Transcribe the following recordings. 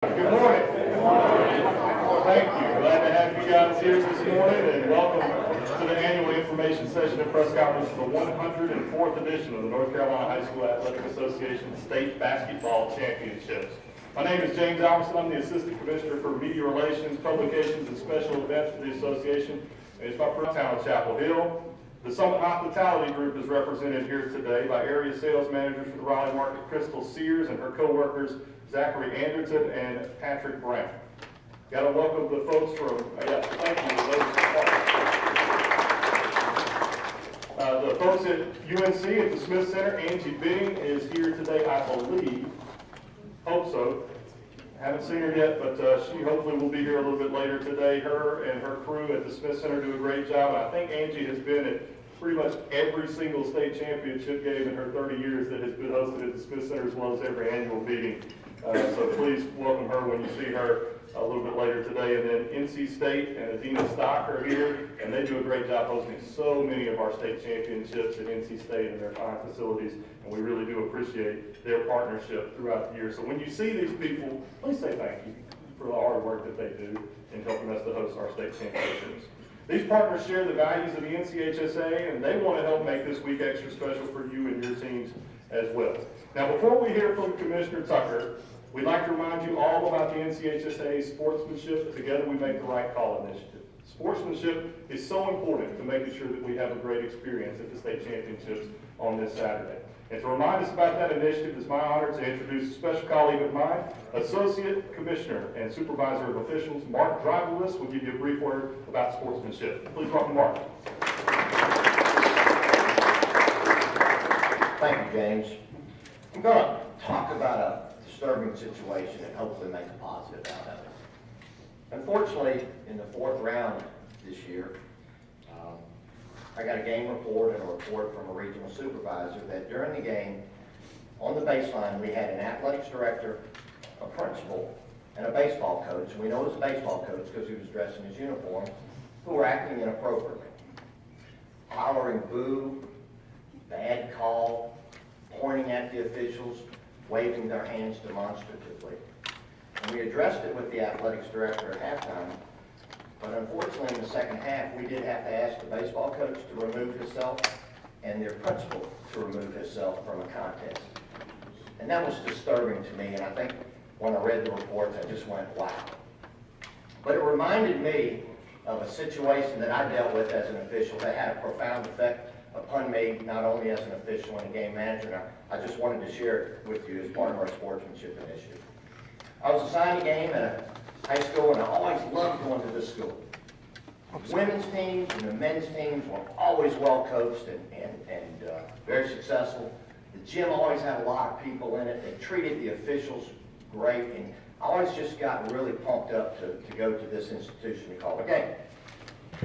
Good morning. Well, thank you. Glad to have you guys here this morning, and welcome to the annual information session and press conference for the 104th edition of the North Carolina High School Athletic Association State Basketball Championships. My name is James Alverson. I'm the Assistant Commissioner for Media Relations, Publications, and Special Events for the Association. And it's my first town of Chapel Hill. The Summit Hospitality Group is represented here today by Area Sales Managers for the Raleigh Market, Crystal Sears, and her co-workers, Zachary Anderson and Patrick Brown. Got to welcome the folks from, thank you to those. The folks at UNC at the Smith Center. Angie Bing is here today, I believe. Hope so. Haven't seen her yet, but she hopefully will be here a little bit later today. Her and her crew at the Smith Center do a great job. And I think Angie has been at pretty much every single state championship game in her 30 years that has been hosted at the Smith Center, as well as every annual meeting. So please welcome her when you see her a little bit later today. And then NC State and Adina Stock are here, and they do a great job hosting so many of our state championships at NC State and their fine facilities, and we really do appreciate their partnership throughout the year. So when you see these people, please say thank you for the hard work that they do in helping us to host our state championships. These partners share the values of the NCHSA, and they want to help make this week extra special for you and your teams as well. Now, before we hear from Commissioner Tucker, we'd like to remind you all about the NCHSA Sportsmanship Together We Make the Right Call initiative. Sportsmanship is so important to making sure that we have a great experience at the state championships on this Saturday. And to remind us about that initiative, it's my honor to introduce a special colleague of mine, Associate Commissioner and Supervisor of Officials, Mark Drivelis, will give you a brief word about sportsmanship. Please welcome Mark. Thank you, James. I'm going to talk about a disturbing situation and hopefully make a positive out of it. Unfortunately, in the fourth round this year, I got a game report and a report from a regional supervisor that during the game, on the baseline, we had an athletics director, a principal, and a baseball coach. We know it was a baseball coach because he was dressed in his uniform, who were acting inappropriately, hollering boo, bad call, pointing at the officials, waving their hands demonstratively. And we addressed it with the athletics director at halftime, but unfortunately in the second half, we did have to ask the baseball coach to remove himself and their principal to remove himself from a contest. And that was disturbing to me, and I think when I read the reports, I just went, wow. But it reminded me of a situation that I dealt with as an official that had a profound effect upon me, not only as an official and a game manager, and I just wanted to share it with you as part of our sportsmanship initiative. I was assigned a game at a high school, and I always loved going to this school. Women's teams and the men's teams were always well coached and very successful. The gym always had a lot of people in it. They treated the officials great, and I always just got really pumped up to go to this institution to call a game.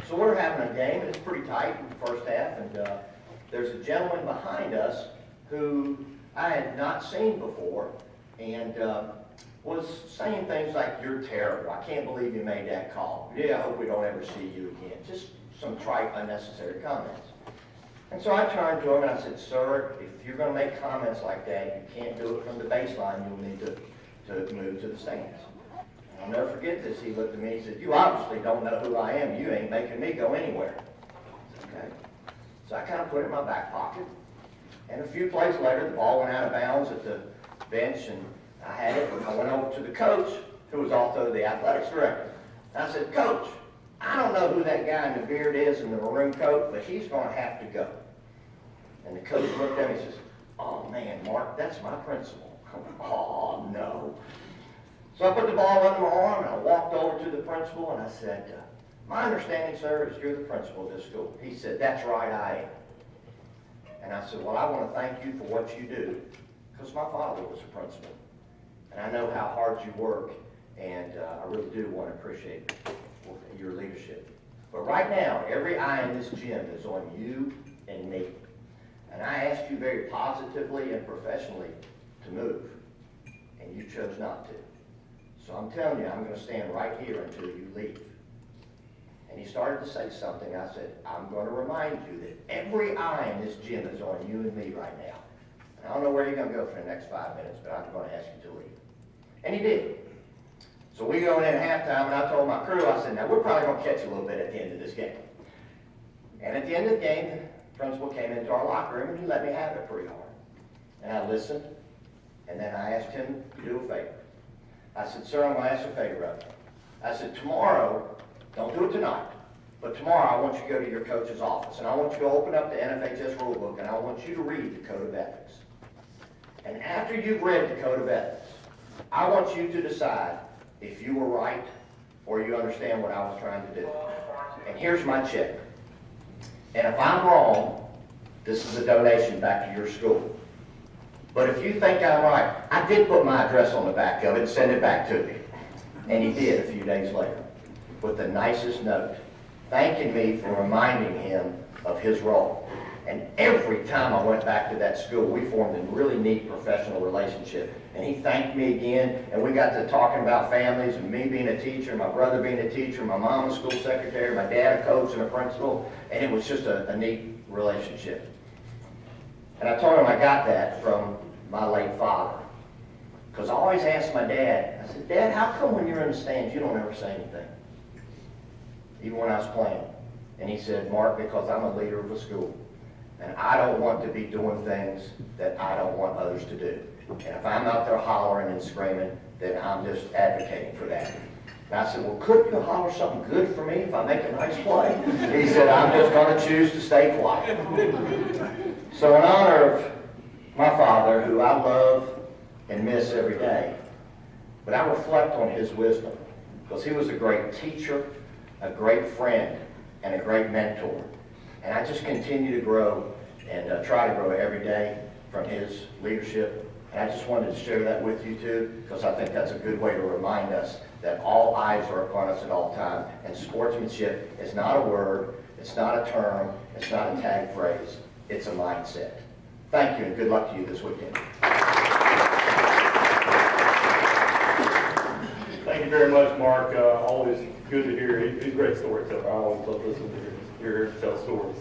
So we're having a game, and it's pretty tight in the first half, and there's a gentleman behind us who I had not seen before, and was saying things like, "You're terrible. I can't believe you made that call. Yeah, I hope we don't ever see you again." Just some trite, unnecessary comments. And so I turned to him and I said, "Sir, if you're going to make comments like that, you can't do it from the baseline. You'll need to move to the stands." And I'll never forget this. He looked at me and he said, "You obviously don't know who I am. You ain't making me go anywhere." Okay. So I kind of put it in my back pocket. And a few plays later, the ball went out of bounds at the bench, and I had it. I went over to the coach, who was also the athletics director. And I said, "Coach, I don't know who that guy in the beard is in the maroon coat, but he's going to have to go." And the coach looked at me and says, "Oh man, Mark, that's my principal." Oh no. So I put the ball under my arm and I walked over to the principal and I said, "My understanding, sir, is you're the principal of this school." He said, "That's right, I am." And I said, "Well, I want to thank you for what you do, because my father was a principal. And I know how hard you work, and I really do want to appreciate your leadership. But right now, every eye in this gym is on you and me. And I asked you very positively and professionally to move, and you chose not to. So I'm telling you, I'm going to stand right here until you leave." And he started to say something. I said, "I'm going to remind you that every eye in this gym is on you and me right now. And I don't know where you're going to go for the next 5 minutes, but I'm going to ask you to leave." And he did. So we go in at halftime, and I told my crew, I said, now we're probably going to catch a little bit at the end of this game. And at the end of the game, the principal came into our locker room, and he let me have it pretty hard. And I listened, and then I asked him to do a favor. I said, sir, I'm going to ask a favor of you. I said, tomorrow, don't do it tonight, but tomorrow I want you to go to your coach's office, and I want you to open up the NFHS rulebook, and I want you to read the Code of Ethics. And after you've read the Code of Ethics, I want you to decide if you were right or you understand what I was trying to do. And here's my check. And if I'm wrong, this is a donation back to your school. But if you think I'm right, I did put my address on the back of it and send it back to me. And he did a few days later with the nicest note, thanking me for reminding him of his role. And every time I went back to that school, we formed a really neat professional relationship. And he thanked me again, and we got to talking about families, and me being a teacher, my brother being a teacher, my mom a school secretary, my dad a coach and a principal, and it was just a neat relationship. And I told him I got that from my late father. Because I always asked my dad, I said, Dad, how come when you're in the stands you don't ever say anything? Even when I was playing. And he said, Mark, because I'm a leader of a school. And I don't want to be doing things that I don't want others to do. And if I'm out there hollering and screaming, then I'm just advocating for that. And I said, well, couldn't you holler something good for me if I make a nice play? He said, I'm just going to choose to stay quiet. So in honor of my father, who I love and miss every day, but I reflect on his wisdom, because he was a great teacher, a great friend, and a great mentor. And I just continue to grow and try to grow every day from his leadership. And I just wanted to share that with you too, because I think that's a good way to remind us that all eyes are upon us at all times. And sportsmanship is not a word, it's not a term, it's not a tag phrase, it's a mindset. Thank you, and good luck to you this weekend. Thank you very much, Mark. Always good to hear. He's a great storyteller. I always love listening to hear him tell stories.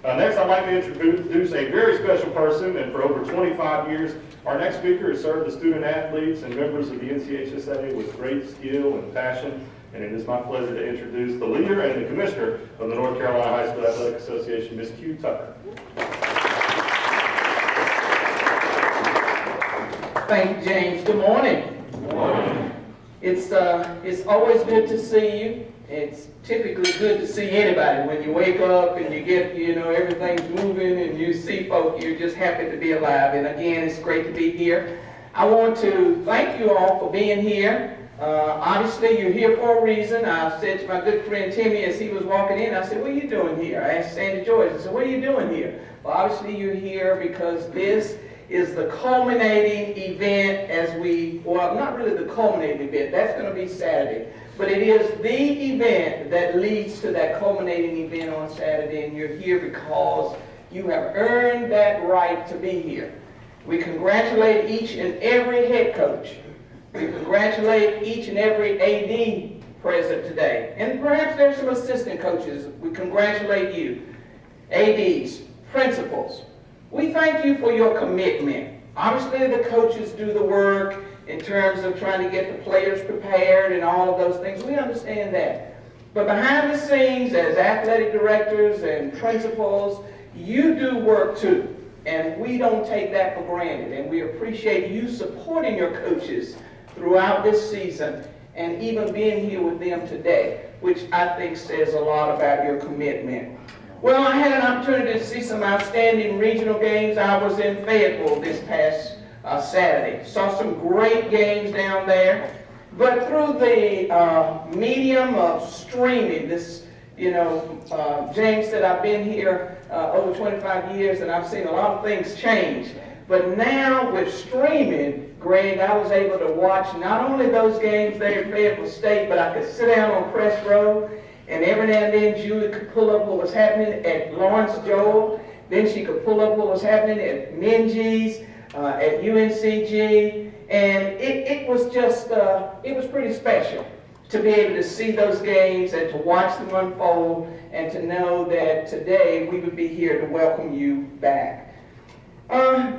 Next, I'd like to introduce a very special person, and for over 25 years, our next speaker has served the student athletes and members of the NCHSA with great skill and passion, and it is my pleasure to introduce the leader and the commissioner of the North Carolina High School Athletic Association, Ms. Q. Tucker. Thank you, James. Good morning. Good morning. It's always good to see you. It's typically good to see anybody. When you wake up and you get, everything's moving and you see folk, you're just happy to be alive. And again, it's great to be here. I want to thank you all for being here. Obviously, you're here for a reason. I said to my good friend Timmy as he was walking in, I said, what are you doing here? I asked Sandy Joyce, I said, what are you doing here? Well, obviously, you're here because this is the culminating event not really the culminating event, that's going to be Saturday, but it is the event that leads to that culminating event on Saturday, and you're here because you have earned that right to be here. We congratulate each and every head coach. We congratulate each and every AD present today, and perhaps there's some assistant coaches. We congratulate you, ADs, principals. We thank you for your commitment. Obviously, the coaches do the work in terms of trying to get the players prepared and all of those things. We understand that. But behind the scenes, as athletic directors and principals, you do work too. And we don't take that for granted. And we appreciate you supporting your coaches throughout this season and even being here with them today, which I think says a lot about your commitment. Well, I had an opportunity to see some outstanding regional games. I was in Fayetteville this past Saturday. Saw some great games down there. But through the medium of streaming, James said I've been here over 25 years and I've seen a lot of things change. But now with streaming, Greg, I was able to watch not only those games there at Fayetteville State, but I could sit down on press row. And every now and then, Julie could pull up what was happening at Lawrence Joel. Then she could pull up what was happening at Minji's, at UNCG. And it was just, it was pretty special to be able to see those games and to watch them unfold and to know that today we would be here to welcome you back.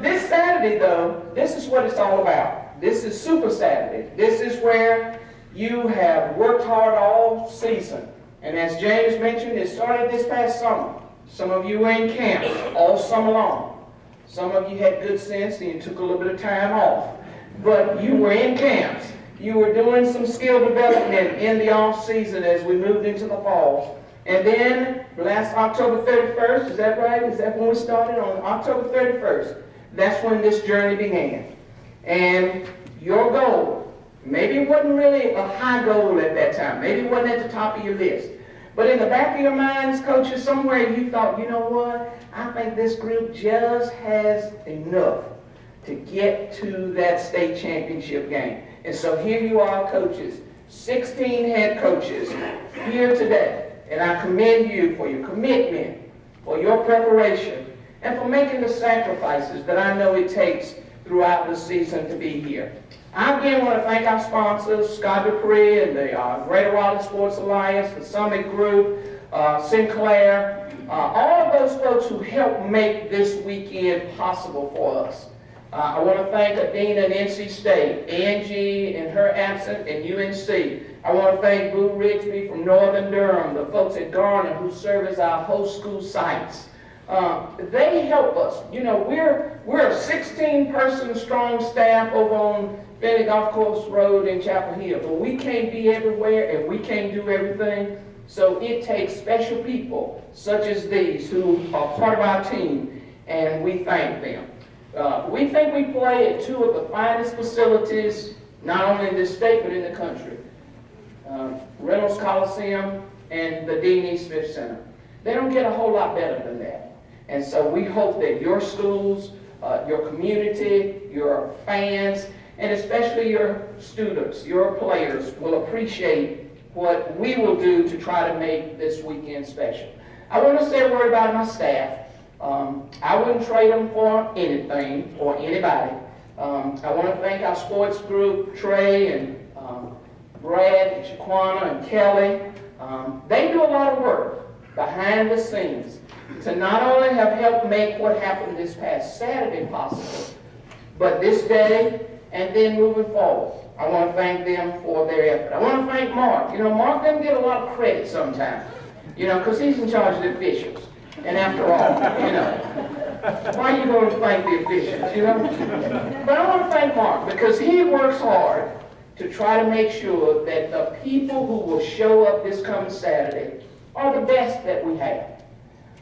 This Saturday, though, this is what it's all about. This is Super Saturday. This is where You have worked hard all season. And as James mentioned, it started this past summer. Some of you were in camps all summer long. Some of you had good sense and you took a little bit of time off. But you were in camps. You were doing some skill development in the off season as we moved into the fall. And then last October 31st, is that right? Is that when we started? On October 31st, that's when this journey began. And your goal, maybe it wasn't really a high goal at that time. Maybe it wasn't at the top of your list. But in the back of your minds, coaches, somewhere you thought, you know what? I think this group just has enough to get to that state championship game. And so here you are, coaches, 16 head coaches here today. And I commend you for your commitment, for your preparation, and for making the sacrifices that I know it takes throughout the season to be here. I again want to thank our sponsors, Scott Dupree and the Greater Raleigh Sports Alliance, the Summit Group, Sinclair, all of those folks who helped make this weekend possible for us. I want to thank Adina and NC State, Angie in her absence, and UNC. I want to thank Boo Rigsby from Northern Durham, the folks at Garner who serve as our host school sites. They help us. You know, we're a 16-person strong staff over on Benny Golf Course Road in Chapel Hill, but we can't be everywhere and we can't do everything. So it takes special people such as these who are part of our team, and we thank them. We think we play at two of the finest facilities, not only in this state but in the country. Reynolds Coliseum and the Dean E. Smith Center. They don't get a whole lot better than that. And so we hope that your schools, your community, your fans, and especially your students, your players, will appreciate what we will do to try to make this weekend special. I want to say a word about my staff. I wouldn't trade them for anything or anybody. I want to thank our sports group, Trey and Brad and Shaquana and Kelly. They do a lot of work behind the scenes to not only have helped make what happened this past Saturday possible, but this day and then moving forward. I want to thank them for their effort. I want to thank Mark. You know, Mark doesn't get a lot of credit sometimes, you know, because he's in charge of the officials. And after all, you know, why are you going to thank the officials, you know? But I want to thank Mark because he works hard to try to make sure that the people who will show up this coming Saturday are the best that we have.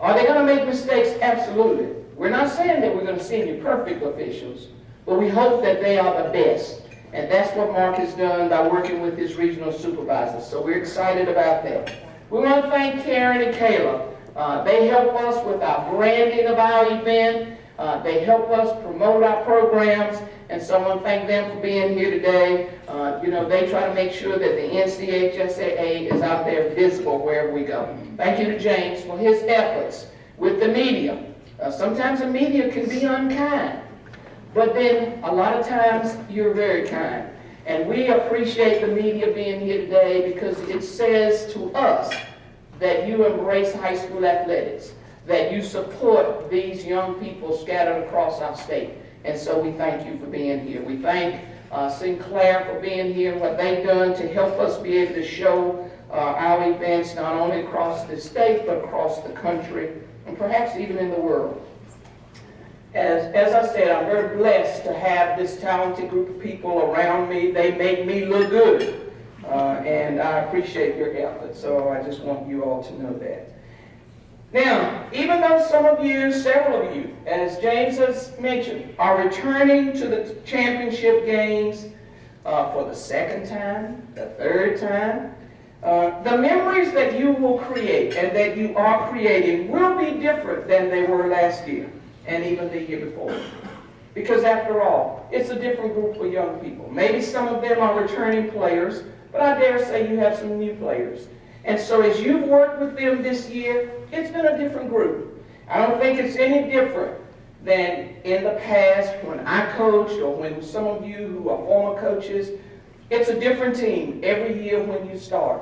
Are they going to make mistakes? Absolutely. We're not saying that we're going to send you perfect officials, but we hope that they are the best. And that's what Mark has done by working with his regional supervisors. So we're excited about that. We want to thank Karen and Kayla. They help us with our branding of our event. They help us promote our programs. And so I want to thank them for being here today. You know, they try to make sure that the NCHSAA is out there visible wherever we go. Thank you to James for his efforts with the media. Sometimes the media can be unkind. But then a lot of times you're very kind. And we appreciate the media being here today because it says to us that you embrace high school athletics, that you support these young people scattered across our state. And so we thank you for being here. We thank Sinclair for being here, what they've done to help us be able to show our events not only across the state, but across the country, and perhaps even in the world. As I said, I'm very blessed to have this talented group of people around me. They make me look good, and I appreciate your efforts, so I just want you all to know that. Now, even though some of you, several of you, as James has mentioned, are returning to the championship games for the second time, the third time, the memories that you will create and that you are creating will be different than they were last year and even the year before. Because after all, it's a different group of young people. Maybe some of them are returning players, but I dare say you have some new players. And so as you've worked with them this year, it's been a different group. I don't think it's any different than in the past when I coached or when some of you who are former coaches. It's a different team every year when you start.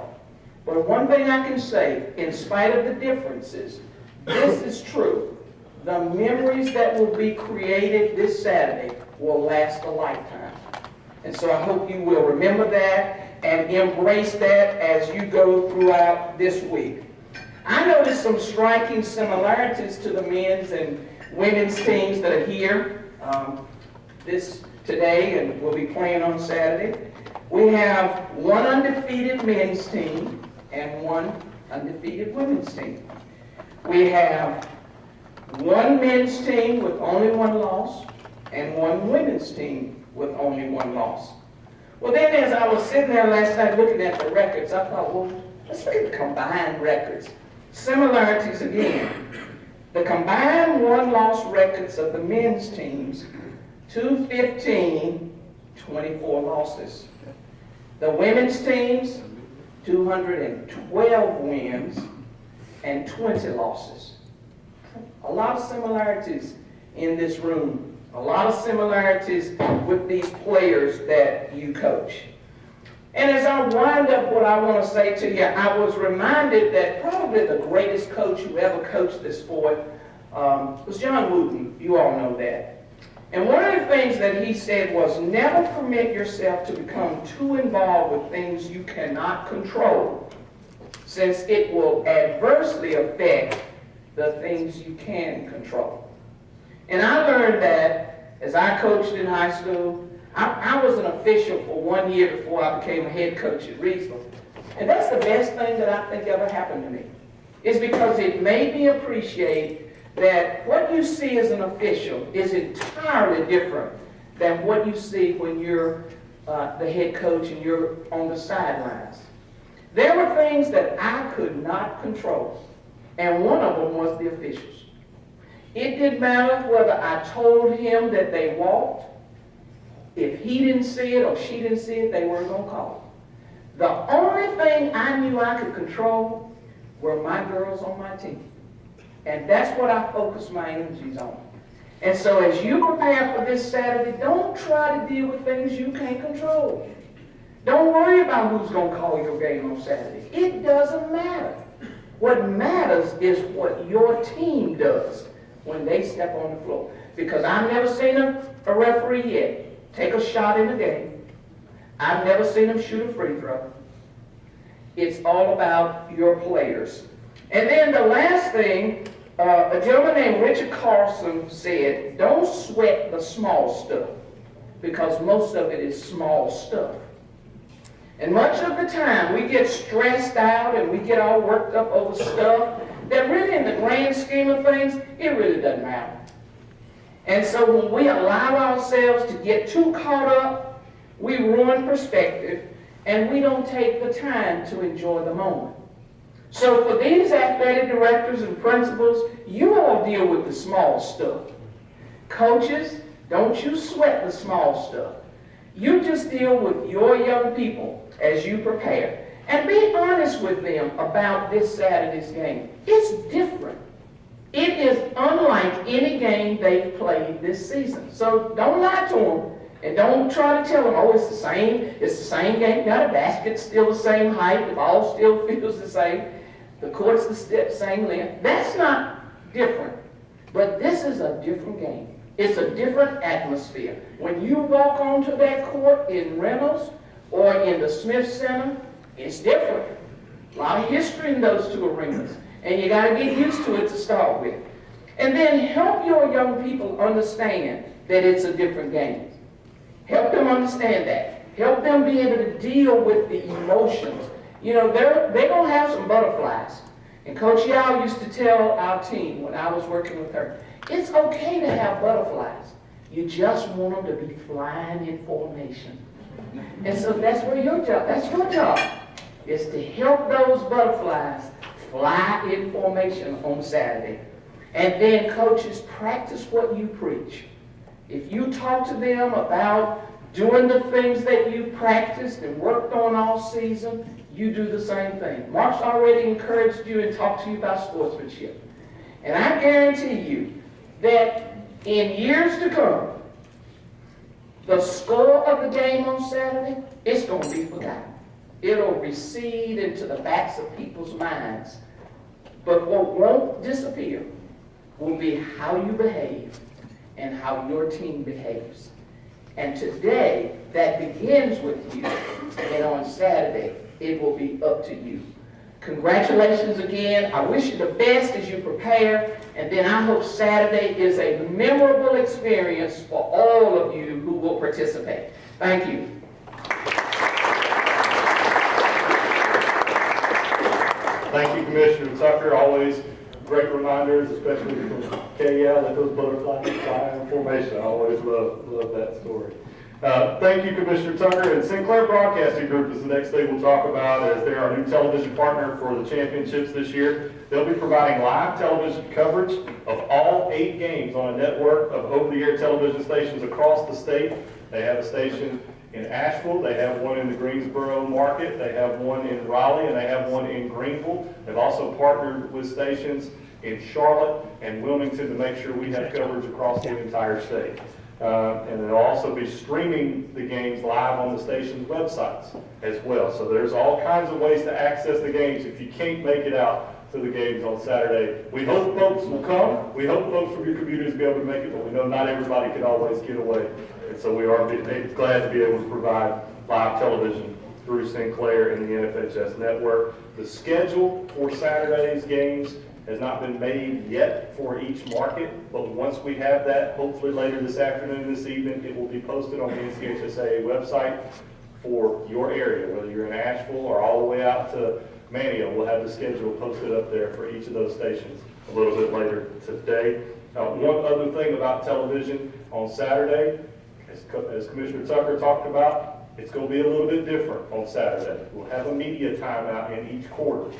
But one thing I can say, in spite of the differences, this is true. The memories that will be created this Saturday will last a lifetime. And so I hope you will remember that and embrace that as you go throughout this week. I noticed some striking similarities to the men's and women's teams that are here today and will be playing on Saturday. We have one undefeated men's team and one undefeated women's team. We have one men's team with only one loss and one women's team with only one loss. Well, then as I was sitting there last night looking at the records, I thought, well, let's look at the combined records. Similarities again. The combined one-loss records of the men's teams, 215, 24 losses. The women's teams, 212 wins and 20 losses. A lot of similarities in this room. A lot of similarities with these players that you coach. And as I wind up what I want to say to you, I was reminded that probably the greatest coach who ever coached this sport was John Wooten. You all know that. And one of the things that he said was, never permit yourself to become too involved with things you cannot control, since it will adversely affect the things you can control. And I learned that as I coached in high school. I was an official for 1 year before I became a head coach at Reedsville. And that's the best thing that I think ever happened to me. Is because it made me appreciate that what you see as an official is entirely different than what you see when you're the head coach and you're on the sidelines. There were things that I could not control, and one of them was the officials. It didn't matter whether I told him that they walked. If he didn't see it or she didn't see it, they weren't going to call it. The only thing I knew I could control were my girls on my team. And that's what I focus my energies on. And so as you prepare for this Saturday, don't try to deal with things you can't control. Don't worry about who's going to call your game on Saturday. It doesn't matter. What matters is what your team does when they step on the floor. Because I've never seen a referee yet take a shot in a game. I've never seen them shoot a free throw. It's all about your players. And then the last thing, a gentleman named Richard Carlson said, don't sweat the small stuff, because most of it is small stuff. And much of the time we get stressed out and we get all worked up over stuff that really in the grand scheme of things, it really doesn't matter. And so when we allow ourselves to get too caught up, we ruin perspective and we don't take the time to enjoy the moment. So for these athletic directors and principals, you all deal with the small stuff. Coaches, don't you sweat the small stuff. You just deal with your young people as you prepare. And be honest with them about this Saturday's game. It's different. It is unlike any game they've played this season. So don't lie to them and don't try to tell them, oh, it's the same game. Now the basket's still the same height, the ball still feels the same, the court's the same length. That's not different. But this is a different game. It's a different atmosphere. When you walk onto that court in Reynolds or in the Smith Center, it's different. A lot of history in those two arenas. And you got to get used to it to start with. And then help your young people understand that it's a different game. Help them understand that. Help them be able to deal with the emotions. You know, they're going to have some butterflies. And Coach Yao used to tell our team when I was working with her, it's okay to have butterflies. You just want them to be flying in formation. And so that's where your job, that's your job, is to help those butterflies fly in formation on Saturday. And then coaches, practice what you preach. If you talk to them about doing the things that you practiced and worked on all season, you do the same thing. Mark's already encouraged you and talked to you about sportsmanship. And I guarantee you that in years to come, the score of the game on Saturday, it's going to be forgotten. It'll recede into the backs of people's minds. But what won't disappear will be how you behave and how your team behaves. And today, that begins with you, and on Saturday, it will be up to you. Congratulations again. I wish you the best as you prepare, and then I hope Saturday is a memorable experience for all of you who will participate. Thank you. Thank you, Commissioner Tucker. Always great reminders, especially from KL, that those butterflies fly in formation. I always love that story. Thank you, Commissioner Tucker. And Sinclair Broadcasting Group is the next thing we'll talk about, as they're our new television partner for the championships this year. They'll be providing live television coverage of all 8 games on a network of over-the-air television stations across the state. They have a station in Asheville, they have one in the Greensboro market, they have one in Raleigh, and they have one in Greenville. They've also partnered with stations in Charlotte and Wilmington to make sure we have coverage across the entire state. And they'll also be streaming the games live on the station's websites as well. So there's all kinds of ways to access the games if you can't make it out to the games on Saturday. We hope folks will come. We hope folks from your communities will be able to make it, but we know not everybody can always get away. And so we are glad to be able to provide live television through Sinclair and the NFHS network. The schedule for Saturday's games has not been made yet for each market, but once we have that, hopefully later this afternoon, this evening, it will be posted on the NCHSAA website for your area, whether you're in Asheville or all the way out to Mania. We'll have the schedule posted up there for each of those stations a little bit later today. One other thing about television on Saturday, as Commissioner Tucker talked about, it's going to be a little bit different on Saturday. We'll have a media timeout in each quarter.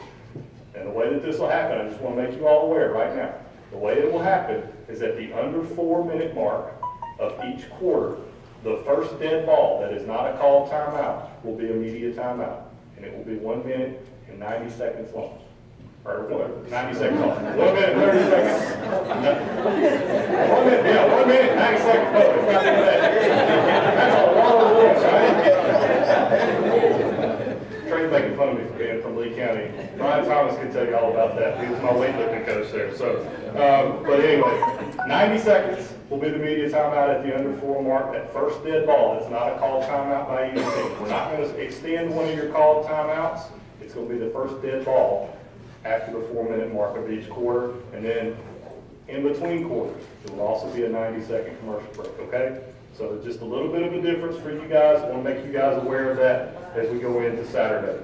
And the way that this will happen, I just want to make you all aware right now, the way it will happen is at the under 4-minute mark of each quarter, the first dead ball that is not a called timeout will be a media timeout. And it will be 1 minute and 90 seconds long. Or 90 seconds long. 1 minute, 30 seconds. 1 minute, yeah, 1 minute, 90 seconds. No, it's not that. That's a lot of rules, right? Trey's making fun of me for being from Lee County. Brian Thomas can tell you all about that. He was my weightlifting coach there. So, but anyway, 90 seconds will be the media timeout at the under 4 mark. That first dead ball, it's not a called timeout by any means. We're not going to extend one of your called timeouts. It's going to be the first dead ball after the 4-minute mark of each quarter. And then in between quarters, there will also be a 90-second commercial break, okay? So just a little bit of a difference for you guys. I want to make you guys aware of that as we go into Saturday.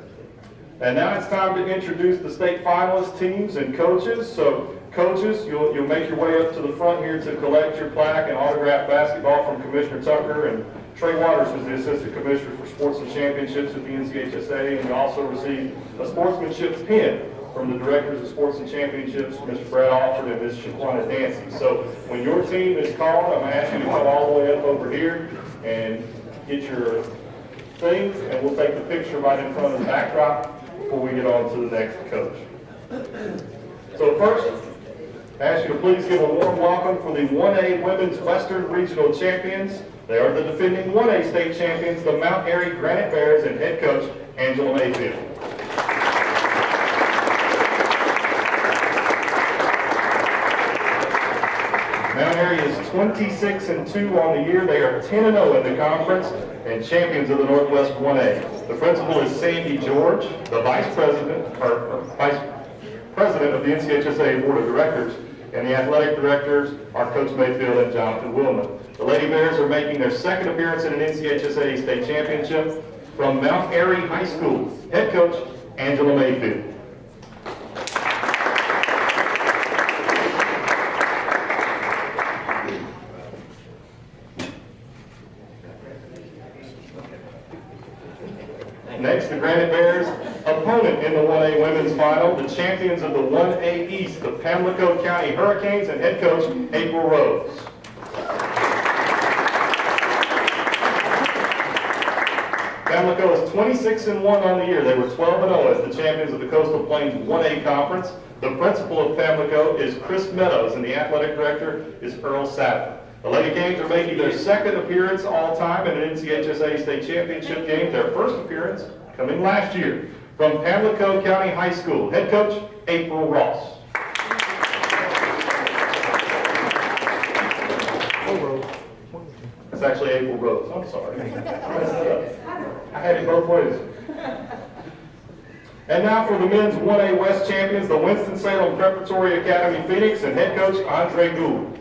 And now it's time to introduce the state finalist teams and coaches. So coaches, you'll make your way up to the front here to collect your plaque and autograph basketball from Commissioner Tucker. And Trey Waters is the Assistant Commissioner for Sports and Championships at the NCHSA. And you also receive a sportsmanship pin from the Directors of Sports and Championships, Mr. Brad Alford and Ms. Shaquana Dancy. So when your team is called, I'm going to ask you to come all the way up over here and get your things, and we'll take the picture right in front of the backdrop before we get on to the next coach. So first, I ask you to please give a warm welcome for the 1A Women's Western Regional Champions. They are the defending 1A state champions, the Mount Airy Granite Bears, and head coach Angela Mayfield. Mount Airy is 26-2 on the year. They are 10-0 in the conference and champions of the Northwest 1A. The principal is Sandy George. The vice president of the NCHSA Board of Directors, and the athletic directors are Coach Mayfield and Jonathan Willman. The Lady Bears are making their second appearance in an NCHSA state championship from Mount Airy High School. Head coach Angela Mayfield. Next, the Granite Bears' opponent in the 1A Women's Final, the champions of the 1A East, the Pamlico County Hurricanes, and head coach April Rose. Pamlico is 26-1 on the year. They were 12-0 as the champions of the Coastal Plains 1A Conference. The principal of Pamlico is Chris Meadows, and the athletic director is Earl Savin. The Lady Canes are making their second appearance all-time in an NCHSA state championship game, their first appearance coming last year. From Pamlico County High School, head coach April Ross. It's actually April Rose, I'm sorry. I had it both ways. And now for the men's 1A West champions, the Winston-Salem Preparatory Academy Phoenix and head coach Andre Gould.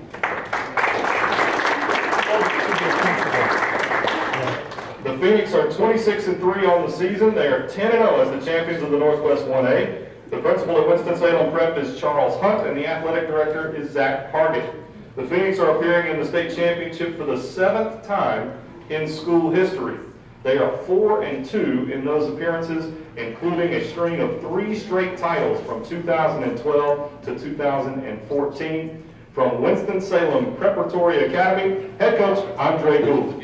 The Phoenix are 26-3 on the season. They are 10-0 as the champions of the Northwest 1A. The principal at Winston-Salem Prep is Charles Hunt, and the athletic director is Zach Hargett. The Phoenix are appearing in the state championship for the 7th time in school history. They are 4-2 in those appearances, including a string of 3 straight titles from 2012 to 2014. From Winston-Salem Preparatory Academy, head coach Andre Gould.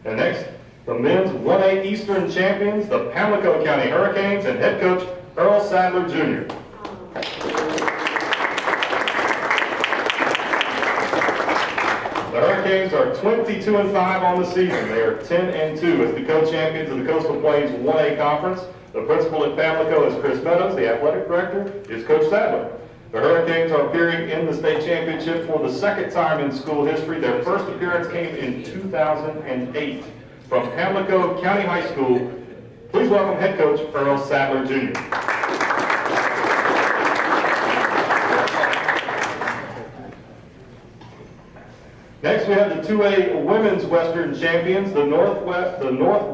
And next, the men's 1A Eastern champions, the Pamlico County Hurricanes, and head coach Earl Sadler Jr. The Hurricanes are 22-5 on the season. They are 10-2 as the co-champions of the Coastal Plains 1A Conference. The principal at Pamlico is Chris Meadows. The athletic director is Coach Sadler. The Hurricanes are appearing in the state championship for the 2nd time in school history. Their first appearance came in 2008. From Pamlico County High School, please welcome head coach Earl Sadler Jr. Next, we have the 2A Women's Western champions, the North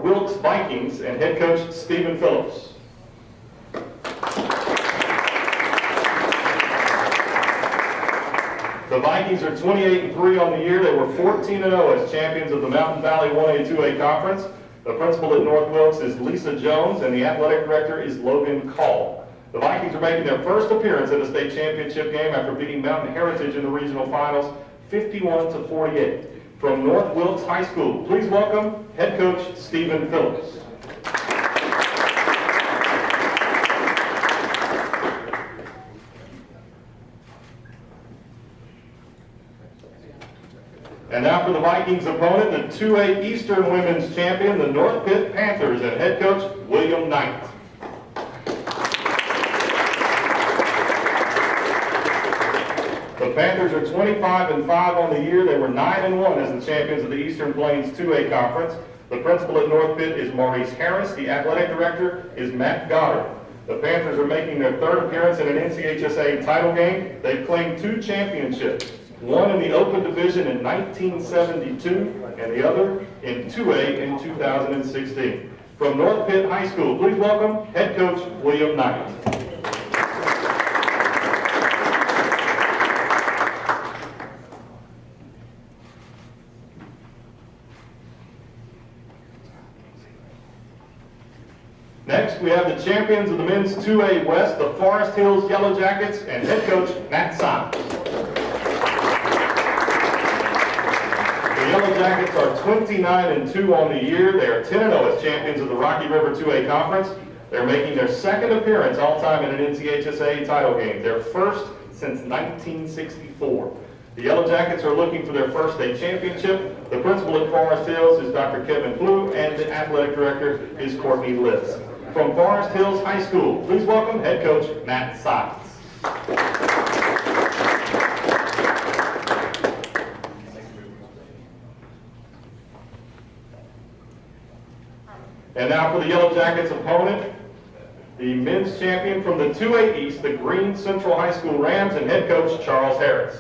Wilkes Vikings, and head coach Stephen Phillips. The Vikings are 28-3 on the year. They were 14-0 as champions of the Mountain Valley 1A 2A Conference. The principal at North Wilkes is Lisa Jones, and the athletic director is Logan Call. The Vikings are making their first appearance at a state championship game after beating Mountain Heritage in the regional finals 51-48. From North Wilkes High School, please welcome head coach Stephen Phillips. And now for the Vikings opponent, the 2A Eastern Women's Champion, the North Pitt Panthers, and head coach William Knight. The Panthers are 25-5 on the year. They were 9-1 as the champions of the Eastern Plains 2A Conference. The principal at North Pitt is Maurice Harris. The athletic director is Matt Goddard. The Panthers are making their 3rd appearance in an NCHSA title game. They've claimed 2 championships. One in the Open Division in 1972, and the other in 2A in 2016. From North Pitt High School, please welcome head coach William Knight. Next, we have the champions of the men's 2A West, the Forest Hills Yellow Jackets, and head coach Nchsaa. The Yellow Jackets are 29-2 on the year. They are 10-0 as champions of the Rocky River 2A Conference. They're making their 2nd appearance all-time in an NCHSA title game, their first since 1964. The Yellow Jackets are looking for their first state championship. The principal at Forest Hills is Dr. Kevin Blue, and the athletic director is Courtney Litz. From Forest Hills High School, please welcome head coach Matt Sykes. And now for the Yellow Jackets opponent, the men's champion from the 2A East, the Green Central High School Rams, and head coach Charles Harris.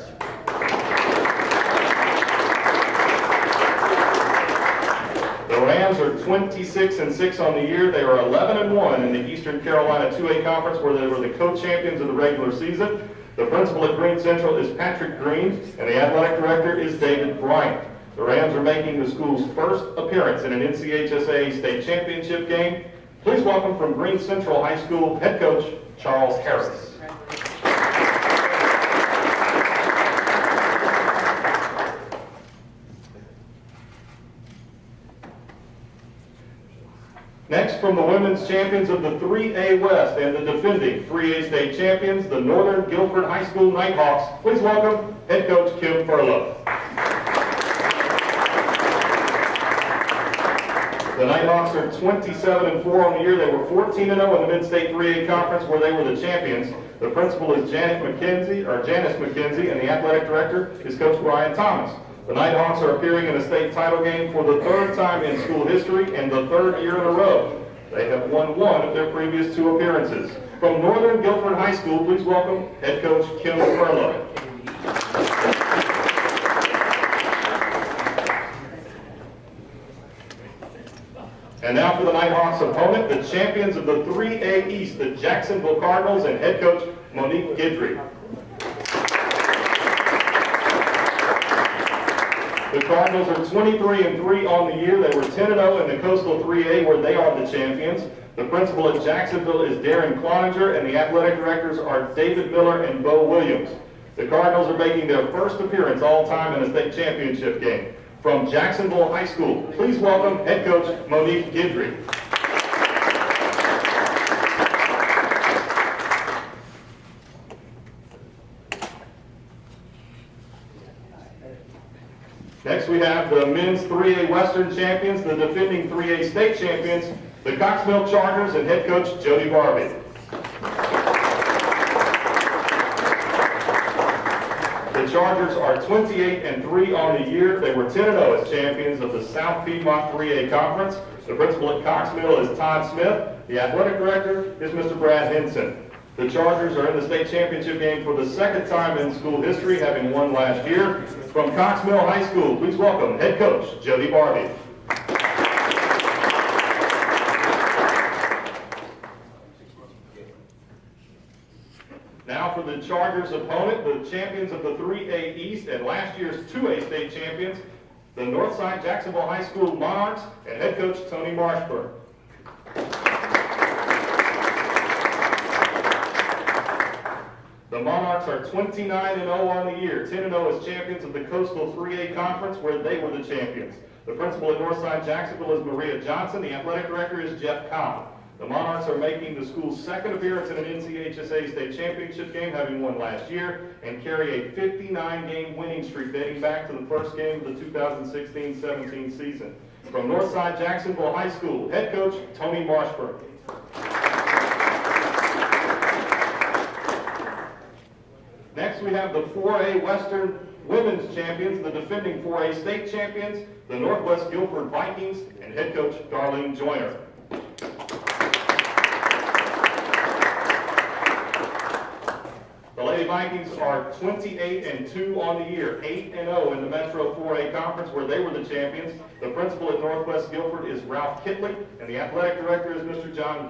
The Rams are 26-6 on the year. They are 11-1 in the Eastern Carolina 2A Conference, where they were the co-champions of the regular season. The principal at Green Central is Patrick Green, and the athletic director is David Bryant. The Rams are making the school's first appearance in an NCHSA state championship game. Please welcome from Green Central High School head coach Charles Harris. Next, from the women's champions of the 3A West and the defending 3A state champions, the Northern Guilford High School Nighthawks, please welcome head coach Kim Furlow. The The Nighthawks are 27-4 on the year. They were 14-0 in the Mid-State 3A Conference where they were the champions. The principal is Janice McKenzie, and the athletic director is Coach Brian Thomas. The Nighthawks are appearing in a state title game for the third time in school history and the third year in a row. They have won one of their previous two appearances. From Northern Guilford High School, please welcome head coach Kim Furlow. And now for the Nighthawks opponent, the champions of the 3A East, the Jacksonville Cardinals, and head coach Monique Guidry. The Cardinals are 23-3 on the year. They were 10-0 in the Coastal 3A where they are the champions. The principal at Jacksonville is Darren Cloninger, and the athletic directors are David Miller and Bo Williams. The Cardinals are making their first appearance all time in a state championship game. From Jacksonville High School, please welcome head coach Monique Guidry. Next we have the men's 3A Western champions, the defending 3A state champions, the Coxmill Chargers, and head coach Jody Barbie. The Chargers are 28-3 on the year. They were 10-0 as champions of the South Piedmont 3A Conference. The principal at Coxmill is Todd Smith. The athletic director is Mr. Brad Henson. The Chargers are in the state championship game for the second time in school history, having won last year. From Coxmill High School, please welcome head coach Jody Barbie. Now for the Chargers opponent, the champions of the 3A East and last year's 2A state champions, the Northside Jacksonville High School Monarchs, and head coach Tony Marshburn. The Monarchs are 29-0 on the year, 10-0 as champions of the Coastal 3A Conference where they were the champions. The principal at Northside Jacksonville is Maria Johnson. The athletic director is Jeff Cobb. The Monarchs are making the school's second appearance in an NCHSA state championship game, having won last year, and carry a 59-game winning streak dating back to the first game of the 2016-17 season. From Northside Jacksonville High School, head coach Tony Marshburn. Next, we have the 4A Western Women's Champions, the defending 4A State Champions, the Northwest Guilford Vikings, and head coach Darlene Joyner. The Lady Vikings are 28-2 on the year, 8-0 in the Metro 4A Conference where they were the champions. The principal at Northwest Guilford is Ralph Kitley, and the athletic director is Mr. John